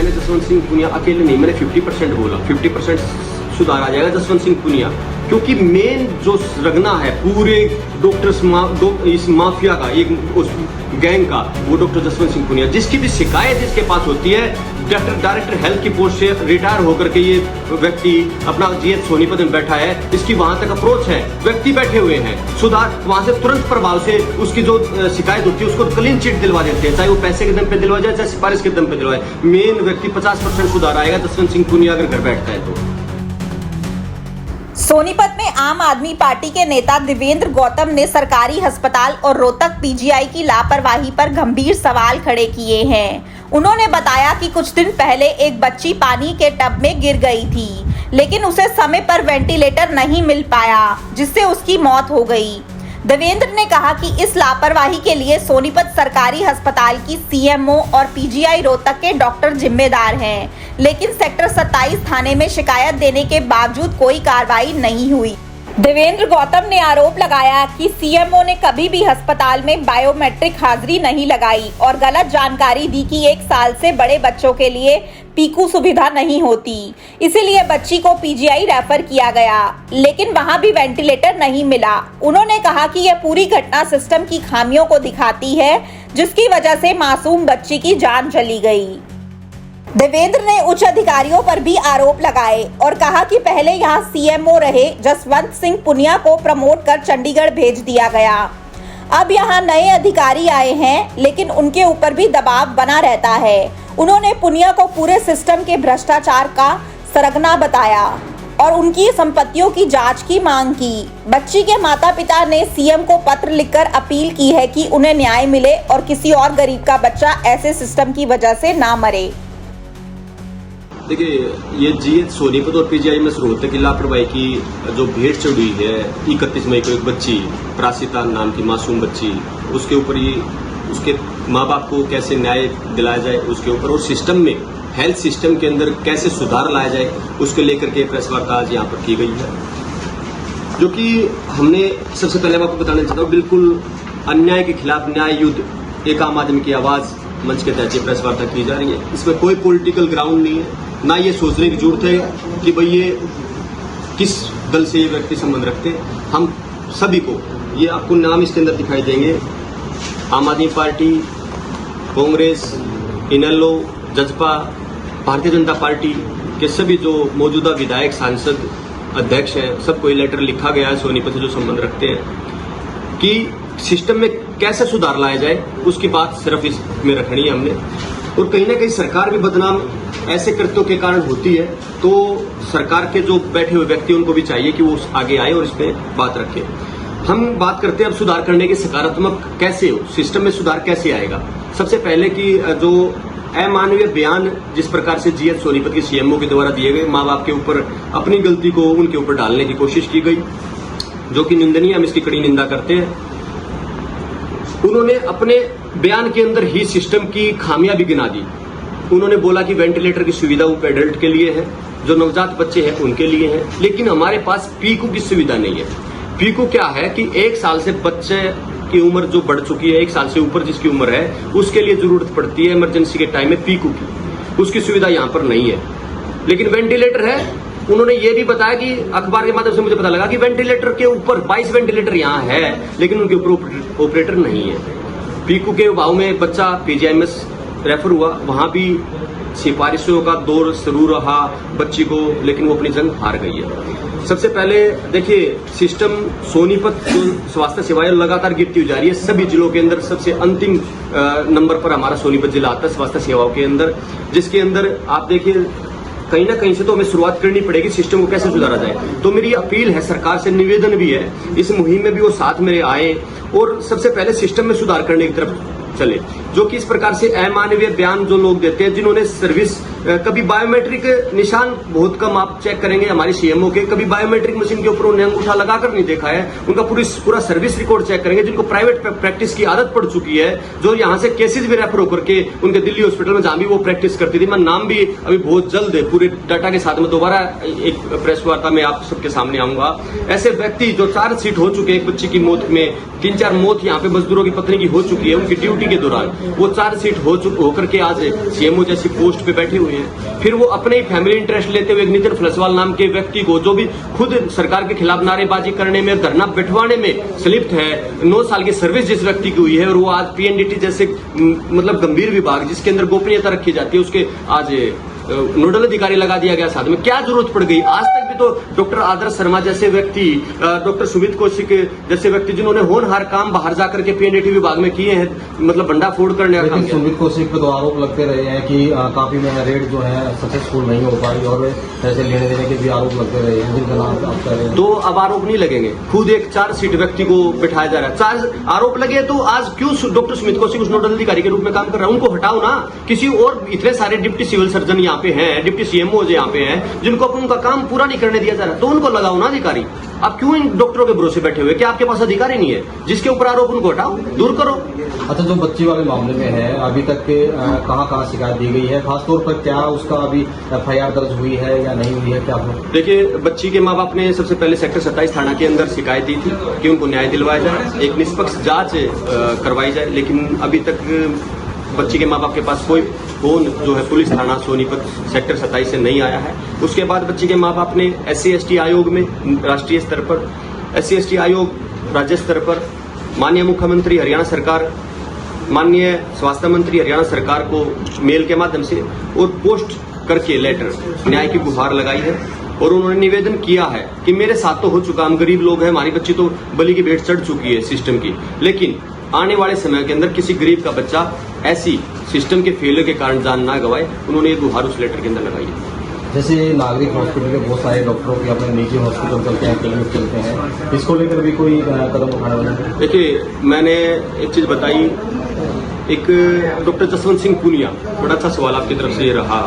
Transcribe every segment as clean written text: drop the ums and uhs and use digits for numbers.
मैंने जसवंत सिंह पुनिया अकेले नहीं, मैंने 50% बोला, 50% सुधार आ जाएगा जसवंत सिंह पुनिया, क्योंकि मेन जो रगना है पूरे डॉक्टर्स इस माफिया का, एक उस गैंग का, वो डॉक्टर जसवंत सिंह पुनिया। जिसकी भी शिकायत इसके पास होती है, डायरेक्टर हेल्थ की पोस्ट से रिटायर होकर के ये व्यक्ति अपना जीएच सोनीपत में बैठा है, इसकी वहां तक अप्रोच है, व्यक्ति बैठे हुए हैं, सुधार वहां से तुरंत प्रभाव से उसकी जो शिकायत होती है उसको क्लीन चिट दिलवा देते हैं, चाहे वो पैसे के दम पे दिलवा जाए, चाहे सिफारिश के दम पे दिलवाए। मेन व्यक्ति 50% सुधार आएगा जसवंत सिंह पुनिया अगर घर बैठता है तो। सोनीपत में आम आदमी पार्टी के नेता देवेंद्र गौतम ने सरकारी अस्पताल और रोहतक पीजीआई की लापरवाही पर गंभीर सवाल खड़े किए हैं। उन्होंने बताया कि कुछ दिन पहले एक बच्ची पानी के टब में गिर गई थी, लेकिन उसे समय पर वेंटिलेटर नहीं मिल पाया, जिससे उसकी मौत हो गई। देवेंद्र ने कहा कि इस लापरवाही के लिए सोनीपत सरकारी अस्पताल की सीएमओ और पीजीआई रोहतक के डॉक्टर जिम्मेदार हैं, लेकिन सेक्टर 27 थाने में शिकायत देने के बावजूद कोई कार्रवाई नहीं हुई। देवेंद्र गौतम ने आरोप लगाया कि सीएमओ ने कभी भी अस्पताल में बायोमेट्रिक हाजिरी नहीं लगाई और गलत जानकारी दी कि 1 साल से बड़े बच्चों के लिए पीकू सुविधा नहीं होती, इसीलिए बच्ची को पीजीआई रेफर किया गया, लेकिन वहां भी वेंटिलेटर नहीं मिला। उन्होंने कहा कि यह पूरी घटना सिस्टम की खामियों को दिखाती है, जिसकी वजह से मासूम बच्ची की जान चली गई। देवेंद्र ने उच्च अधिकारियों पर भी आरोप लगाए और कहा कि पहले यहां सीएमओ रहे जसवंत सिंह पुनिया को प्रमोट कर चंडीगढ़ भेज दिया गया। अब यहां नए अधिकारी आए हैं, लेकिन उनके ऊपर भी दबाव बना रहता है। उन्होंने पुनिया को पूरे सिस्टम के भ्रष्टाचार का सरगना बताया और उनकी संपत्तियों की जांच की मांग की। बच्ची के माता पिता ने सीएम को पत्र लिखकर अपील की है कि उन्हें न्याय मिले और किसी और गरीब का बच्चा ऐसे सिस्टम की वजह से ना मरे। देखिए, ये जीएच सोनीपत और पीजीआई में रोहतक की लापरवाही की जो भेंट चढ़ी है, 31 मई को एक बच्ची प्रासिता नाम की मासूम बच्ची, उसके ऊपर ये उसके माँ बाप को कैसे न्याय दिलाया जाए उसके ऊपर, और सिस्टम में हेल्थ सिस्टम के अंदर कैसे सुधार लाया जाए उसके लेकर के प्रेस वार्ता आज यहाँ पर की गई है, जो कि हमने सबसे पहले आपको बताना चाहता हूँ, बिल्कुल अन्याय के खिलाफ न्याय युद्ध, एक आम आदमी की आवाज मंच के तहत प्रेस वार्ता की जा रही है। इसमें कोई पॉलिटिकल ग्राउंड नहीं है, ना ये सोचने की जरूरत है कि भाई ये किस दल से ये व्यक्ति संबंध रखते हैं। हम सभी को, ये आपको नाम इसके अंदर दिखाई देंगे, आम आदमी पार्टी, कांग्रेस, इनेलो, जजपा, भारतीय जनता पार्टी के सभी जो मौजूदा विधायक, सांसद, अध्यक्ष हैं, सबको ये लेटर लिखा गया है सोनीपत से जो संबंध रखते हैं कि सिस्टम में कैसे सुधार लाया जाए, उसकी बात सिर्फ इसमें रखनी है हमने। और कहीं ना कहीं सरकार भी बदनाम ऐसे कृत्यों के कारण होती है, तो सरकार के जो बैठे हुए व्यक्ति उनको भी चाहिए कि वो आगे आए और इस पे बात रखें। हम बात करते हैं अब सुधार करने के, सकारात्मक कैसे हो, सिस्टम में सुधार कैसे आएगा। सबसे पहले कि जो अमानवीय बयान जिस प्रकार से जीएच सोनीपत के सीएमओ के द्वारा दिए गए, माँ बाप के ऊपर अपनी गलती को उनके ऊपर डालने की कोशिश की गई, जो कि निंदनीय, हम इसकी कड़ी निंदा करते हैं। उन्होंने अपने बयान के अंदर ही सिस्टम की खामियां भी गिना दी। उन्होंने बोला कि वेंटिलेटर की सुविधा वो एडल्ट के लिए है, जो नवजात बच्चे हैं उनके लिए है, लेकिन हमारे पास पीकू की सुविधा नहीं है। पीकू क्या है कि 1 साल से बच्चे की उम्र जो बढ़ चुकी है, 1 साल से ऊपर जिसकी उम्र है, उसके लिए जरूरत पड़ती है इमरजेंसी के टाइम में पीकू की, उसकी सुविधा यहाँ पर नहीं है। लेकिन वेंटिलेटर है। उन्होंने ये भी बताया कि अखबार के माध्यम से मुझे पता लगा कि वेंटिलेटर के ऊपर 22 वेंटिलेटर यहाँ है, लेकिन उनके ऊपर ऑपरेटर नहीं है। पीकू के भाव में बच्चा पीजीआईएमएस रेफर हुआ, वहां भी सिफारिशों का दौर शुरू रहा बच्ची को, लेकिन वो अपनी जंग हार गई है। सबसे पहले देखिए, सिस्टम सोनीपत जो स्वास्थ्य सेवाएं लगातार गिरती हुई जा रही है, सभी जिलों के अंदर सबसे अंतिम नंबर पर हमारा सोनीपत जिला आता है स्वास्थ्य सेवाओं के अंदर, जिसके अंदर आप देखिए कहीं ना कहीं से तो हमें शुरुआत करनी पड़ेगी, सिस्टम को कैसे सुधारा जाए। तो मेरी अपील है, सरकार से निवेदन भी है, इस मुहिम में भी वो साथ मेरे आए और सबसे पहले सिस्टम में सुधार करने की तरफ चले, जो कि इस प्रकार से अमानवीय बयान जो लोग देते हैं, जिन्होंने सर्विस कभी बायोमेट्रिक निशान बहुत कम आप चेक करेंगे हमारे सीएमओ के, कभी बायोमेट्रिक मशीन के ऊपर उन्हें अंगूठा लगाकर नहीं देखा है, उनका पूरा सर्विस रिकॉर्ड चेक करेंगे, जिनको प्राइवेट प्रैक्टिस की आदत पड़ चुकी है, जो यहाँ से केसेस भी रेफर होकर के उनके दिल्ली हॉस्पिटल में जहां भी वो प्रैक्टिस करती थी, मैं नाम भी अभी बहुत जल्द पूरे डाटा के साथ में दोबारा एक प्रेस वार्ता में आप सबके सामने आऊंगा। ऐसे व्यक्ति जो 4 सीट हो चुके हैं, एक बच्ची की मौत में 3-4 मौत यहाँ पे मजदूरों की पत्नी की हो चुकी है उनकी ड्यूटी के दौरान, वो 4 सीट होकर के आज सीएमओ जैसी पोस्ट पे बैठे हुए हुए हैं। फिर वो अपने ही फैमिली इंटरेस्ट लेते हुए एक नितिन फ्लसवाल नाम के व्यक्ति को, जो भी खुद सरकार के खिलाफ नारेबाजी करने में, धरना बिठवाने में संलिप्त है, 9 साल की सर्विस जिस व्यक्ति की हुई है, और वो आज पीएनडीटी जैसे मतलब गंभीर विभाग जिसके अंदर गोपनीयता रखी जाती है, उसके आज नोडल अधिकारी लगा दिया गया साथ में। क्या जरूरत पड़ गई? आज तक भी तो डॉक्टर आदर्श शर्मा जैसे व्यक्ति, डॉक्टर सुमित कौशिक जैसे व्यक्ति, जिन्होंने होनहार काम बाहर जाकर के पीएनडीटी विभाग में किए हैं, मतलब भंडाफोड़ करने का काम किया। सुमित कौशिक पे तो आरोप लगते रहे हैं कि काफी में रेड जो है सक्सेसफुल नहीं हो पाई, और पैसे लेने देने के भी आरोप लगते रहे हैं, जिनका नाम आप कह रहे हैं। तो अब आरोप नहीं लगेंगे, खुद एक 4 सीट व्यक्ति को बिठाया जा रहा है। 4 आरोप लगे तो आज क्यों डॉक्टर सुमित कौशिक उस नोडल अधिकारी के रूप में काम कर रहा है? उनको हटाओ ना। किसी और इतने सारे डिप्टी सिविल सर्जन यहाँ पे हैं, डिप्टी सीएमओ यहाँ पे हैं, जिनको अपन उनका काम पूरा नहीं करने दिया जा रहा, तो उनको लगाओ ना अधिकारी। आप क्यों इन डॉक्टरों के भरोसे बैठे हुए? क्या आपके पास अधिकारी नहीं है? जिसके ऊपर आरोप उनको हटाओ, दूर करो। अच्छा, जो बच्ची वाले मामले में है, अभी तक के कहाँ शिकायत दी गई है? खासतौर पर क्या उसका अभी एफआईआर दर्ज हुई है या नहीं हुई है, क्या? देखिए, बच्ची के माँ बाप ने सबसे पहले सेक्टर 27 थाना के अंदर शिकायत दी थी कि उनको न्याय दिलवाया जाए, एक निष्पक्ष जांच करवाई जाए, लेकिन अभी तक बच्ची के माँ बाप के पास कोई फोन जो है पुलिस थाना सोनीपत सेक्टर 27 से नहीं आया है। उसके बाद बच्ची के माँ बाप ने SC/ST आयोग में राष्ट्रीय स्तर पर, SC/ST आयोग राज्य स्तर पर, माननीय मुख्यमंत्री हरियाणा सरकार, माननीय स्वास्थ्य मंत्री हरियाणा सरकार को मेल के माध्यम से और पोस्ट करके लेटर न्याय की गुहार लगाई है, और उन्होंने निवेदन किया है कि मेरे साथ तो हो चुका, हम गरीब लोग हैं, हमारी बच्ची तो बलि की भेंट चढ़ चुकी है सिस्टम की, लेकिन आने वाले समय के अंदर किसी गरीब का बच्चा ऐसी सिस्टम के फेलियर के कारण जान ना गवाए। उन्होंने ये गुहार उस लेटर के अंदर लगाई है। जैसे नागरिक हॉस्पिटल के बहुत सारे डॉक्टरों के अपने निजी हॉस्पिटल चलते हैं, क्लिनिक चलते हैं, इसको लेकर भी कोई कदम उठाने वाला है? देखिए, मैंने एक चीज बताई, एक डॉक्टर जसवंत सिंह पुनिया, बड़ा अच्छा सवाल आपकी तरफ से ये रहा।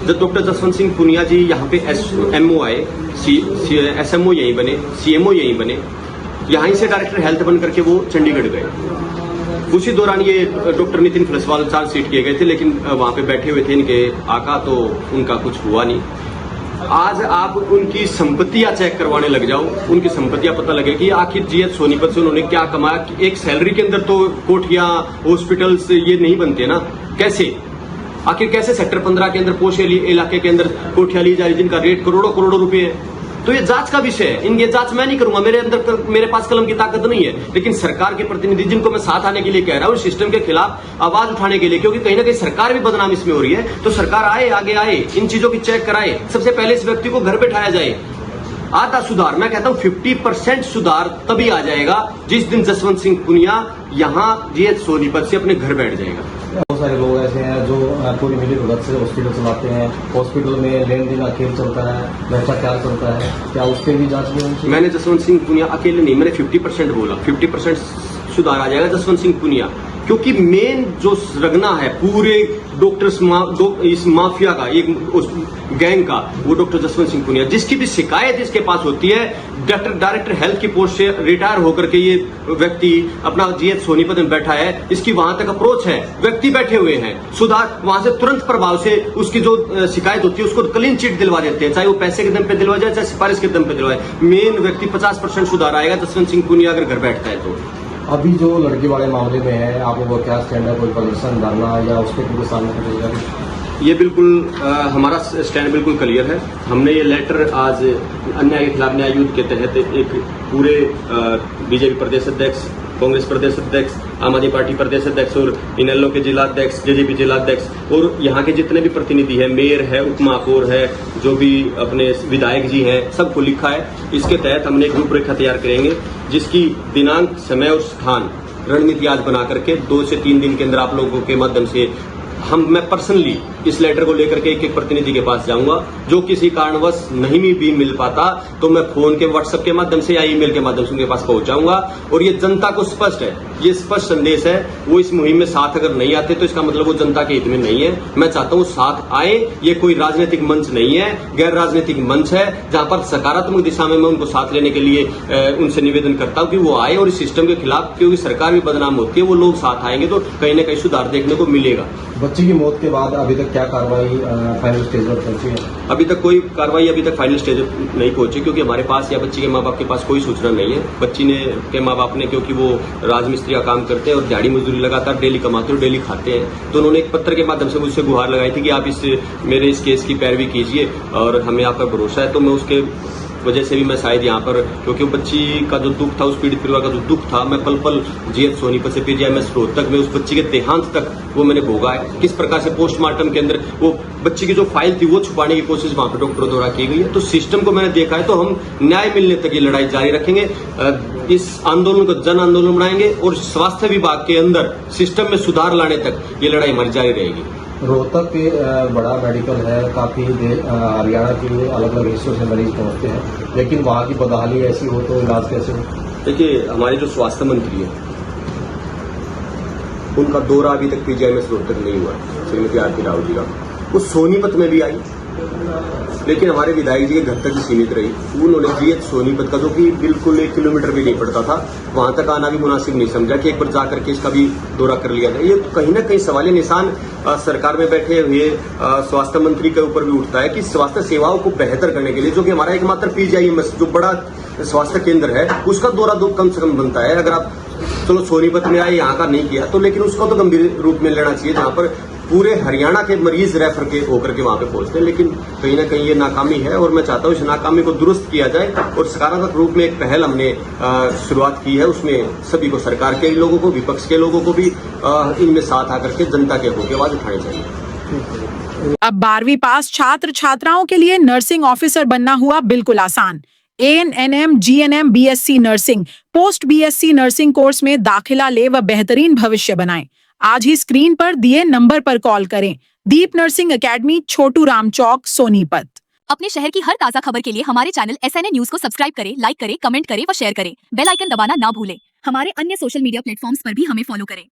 जब डॉक्टर जसवंत सिंह पुनिया जी यहाँ पे SMO आए, SMO यहीं बने, CMO यहीं बने, यहीं से डायरेक्टर हेल्थ बन करके वो चंडीगढ़ गए। उसी दौरान ये डॉक्टर नितिन फ्लसवाल चार्जशीट किए गए थे, लेकिन वहां पे बैठे हुए थे इनके आका, तो उनका कुछ हुआ नहीं। आज आप उनकी संपत्तियां चेक करवाने लग जाओ, उनकी संपत्तियां पता लगे कि आखिर GH सोनीपत से उन्होंने क्या कमाया। एक सैलरी के अंदर तो कोठियां, हॉस्पिटल्स ये नहीं बनते ना। कैसे, आखिर कैसे सेक्टर 15 के अंदर पोश इलाके के अंदर कोठियां ली जा रही जिनका रेट करोड़ों करोड़ों रुपए है? तो ये जांच का विषय है। इनकी जांच मैं नहीं करूंगा, मेरे पास कलम की ताकत नहीं है, लेकिन सरकार के प्रतिनिधि जिनको मैं साथ आने के लिए कह रहा हूं, सिस्टम के खिलाफ आवाज उठाने के लिए, क्योंकि कहीं ना कहीं सरकार भी बदनाम इसमें हो रही है, तो सरकार आए, आगे आए, इन चीजों की चेक कराए। सबसे पहले इस व्यक्ति को घर बैठाया जाए। आधा सुधार, मैं कहता हूं 50% सुधार तभी आ जाएगा जिस दिन जसवंत सिंह पुनिया यहाँ GH सोनीपत से अपने घर बैठ जाएगा। बहुत सारे लोग ऐसे हैं जो पूरी मिली भगत से हॉस्पिटल चलाते हैं, हॉस्पिटल में लेन देन अकेले चलता है, भ्रष्टाचार चलता है, क्या उस पर भी जांच की होनी चाहिए? मैंने जसवंत सिंह पुनिया अकेले नहीं, मैंने 50% बोला, 50% सुधार आ जाएगा जसवंत सिंह पुनिया, क्योंकि मेन जो रगना है पूरे डॉक्टर्स इस माफिया का, एक गैंग का, वो डॉक्टर जसवंत सिंह पुनिया। जिसकी भी शिकायत इसके पास होती है, डायरेक्टर हेल्थ की पोस्ट से रिटायर होकर के ये व्यक्ति अपना GH सोनीपत में बैठा है, इसकी वहां तक अप्रोच है, व्यक्ति बैठे हुए हैं, सुधार वहां से तुरंत प्रभाव से उसकी जो शिकायत होती है उसको क्लीन चिट दिलवा देते हैं, चाहे वो पैसे के दम पे दिलवा जाए, चाहे सिफारिश के दम पे दिलवाए। मेन व्यक्ति 50% सुधार आएगा जसवंत सिंह पुनिया अगर घर बैठता है तो। अभी जो लड़की वाले मामले में है, आप लोगों का क्या स्टैंड है? कोई प्रदर्शन धरना या उसके पूरे सामने कुछ? ये बिल्कुल हमारा स्टैंड बिल्कुल क्लियर है। हमने ये लेटर आज अन्याय के खिलाफ न्याय युद्ध के तहत एक पूरे बीजेपी प्रदेश अध्यक्ष, कांग्रेस प्रदेश अध्यक्ष, आम आदमी पार्टी प्रदेश अध्यक्ष और इनेलो के जिलाध्यक्ष, जेजेपी जिलाध्यक्ष और यहाँ के जितने भी प्रतिनिधि हैं, मेयर है, उप महापौर है, जो भी अपने विधायक जी हैं, सबको लिखा है। इसके तहत हमने एक रूपरेखा तैयार करेंगे जिसकी दिनांक, समय और स्थान रणनीति आज बना करके 2 से 3 दिन के अंदर आप लोगों के माध्यम से मैं पर्सनली इस लेटर को लेकर के एक प्रतिनिधि के पास जाऊंगा। जो किसी कारणवश नहीं भी मिल पाता तो मैं फोन के, व्हाट्सएप के माध्यम से या ईमेल के माध्यम से उनके पास पहुंचाऊंगा। और ये जनता को स्पष्ट है, ये स्पष्ट संदेश है, वो इस मुहिम में साथ अगर नहीं आते तो इसका मतलब वो जनता के हित में नहीं है। मैं चाहता हूँ साथ आए। ये कोई राजनीतिक मंच नहीं है, गैर राजनीतिक मंच है, जहां पर सकारात्मक दिशा में मैं उनको साथ लेने के लिए उनसे निवेदन करता हूँ कि वो आए और इस सिस्टम के खिलाफ, क्योंकि सरकार भी बदनाम होती है, वो लोग साथ आएंगे तो कहीं ना कहीं सुधार देखने को मिलेगा। बच्ची की मौत के बाद अभी तक क्या कार्रवाई फाइनल स्टेज पर पहुंची है? अभी तक कोई कार्रवाई अभी तक फाइनल स्टेज नहीं पहुंची, क्योंकि हमारे पास या बच्ची के माँ बाप के पास कोई सूचना नहीं है। बच्ची ने के माँ बाप ने, क्योंकि वो राजमिस्त्री का काम करते हैं और दिहाड़ी मजदूरी लगातार डेली कमाते और डेली खाते हैं, तो उन्होंने एक पत्र के माध्यम से मुझसे गुहार लगाई थी कि आप मेरे इस केस की पैरवी कीजिए और हमें आप पर भरोसा है। तो मैं उसके वजह से भी मैं शायद यहाँ पर, क्योंकि वो बच्ची का जो दुख था, उस पीड़ित परिवार का जो दुख था, मैं पल पल जीएच सोनीपत से पीजीआई रोहतक में उस बच्ची के देहांत तक वो मैंने भोगा है। किस प्रकार से पोस्टमार्टम के अंदर वो बच्ची की जो फाइल थी वो छुपाने की कोशिश वहां पर डॉक्टरों द्वारा की गई है। तो सिस्टम को मैंने देखा है, तो हम न्याय मिलने तक ये लड़ाई जारी रखेंगे। इस आंदोलन को जन आंदोलन बनाएंगे और स्वास्थ्य विभाग के अंदर सिस्टम में सुधार लाने तक ये लड़ाई हमारी जारी रहेगी। रोहतक के बड़ा मेडिकल है, काफी हरियाणा के अलग अलग हिस्सों से मरीज पहुंचते हैं, लेकिन वहाँ की बदहाली ऐसी हो तो इलाज कैसे हो? देखिए, हमारे जो स्वास्थ्य मंत्री है उनका दौरा अभी तक पीजीआई में रोहतक नहीं हुआ, श्रीमती आरती राव जी का। वो सोनीपत में भी आई, लेकिन हमारे विधायक जी के घर तक ही सीमित रही। उन्होंने जीएच सोनीपत का, जो कि बिल्कुल 1 किलोमीटर भी नहीं पड़ता था, वहां तक आना भी मुनासिब नहीं समझा कि एक बार जाकर के इसका भी दौरा कर लिया जाए। ये कहीं ना कहीं सवालिया निशान सरकार में बैठे हुए स्वास्थ्य मंत्री के ऊपर भी उठता है कि स्वास्थ्य सेवाओं को बेहतर करने के लिए, जो कि हमारा एकमात्र पीजीआईएमएस जो बड़ा स्वास्थ्य केंद्र है, उसका दौरा कम से कम बनता है। अगर आप चलो सोनीपत में आए, यहाँ का नहीं किया, तो लेकिन उसको तो गंभीर रूप में लेना चाहिए, जहाँ पर पूरे हरियाणा के मरीज रेफर के होकर के वहां पे पहुंचते हैं। लेकिन कहीं ना कहीं ये नाकामी है और मैं चाहता हूं इस नाकामी को दुरुस्त किया जाए और सकारात्मक रूप में एक पहल हमने शुरुआत की है। उसमें सभी को, सरकार के लोगों को, विपक्ष के लोगों को भी इनमें साथ आकर के जनता के होकर आवाज उठानी चाहिए। अब 12वीं पास छात्र छात्राओं के लिए नर्सिंग ऑफिसर बनना हुआ बिल्कुल आसान। ANM, GNM, BSc nursing, post BSc nursing course में दाखिला ले व बेहतरीन भविष्य बनाएं। आज ही स्क्रीन पर दिए नंबर पर कॉल करें। दीप नर्सिंग एकेडमी, छोटू राम चौक, सोनीपत। अपने शहर की हर ताजा खबर के लिए हमारे चैनल SNA न्यूज को सब्सक्राइब करें, लाइक करें, कमेंट करें व शेयर करें। बेल आइकन दबाना ना भूलें। हमारे अन्य सोशल मीडिया प्लेटफॉर्म्स पर भी हमें फॉलो करें।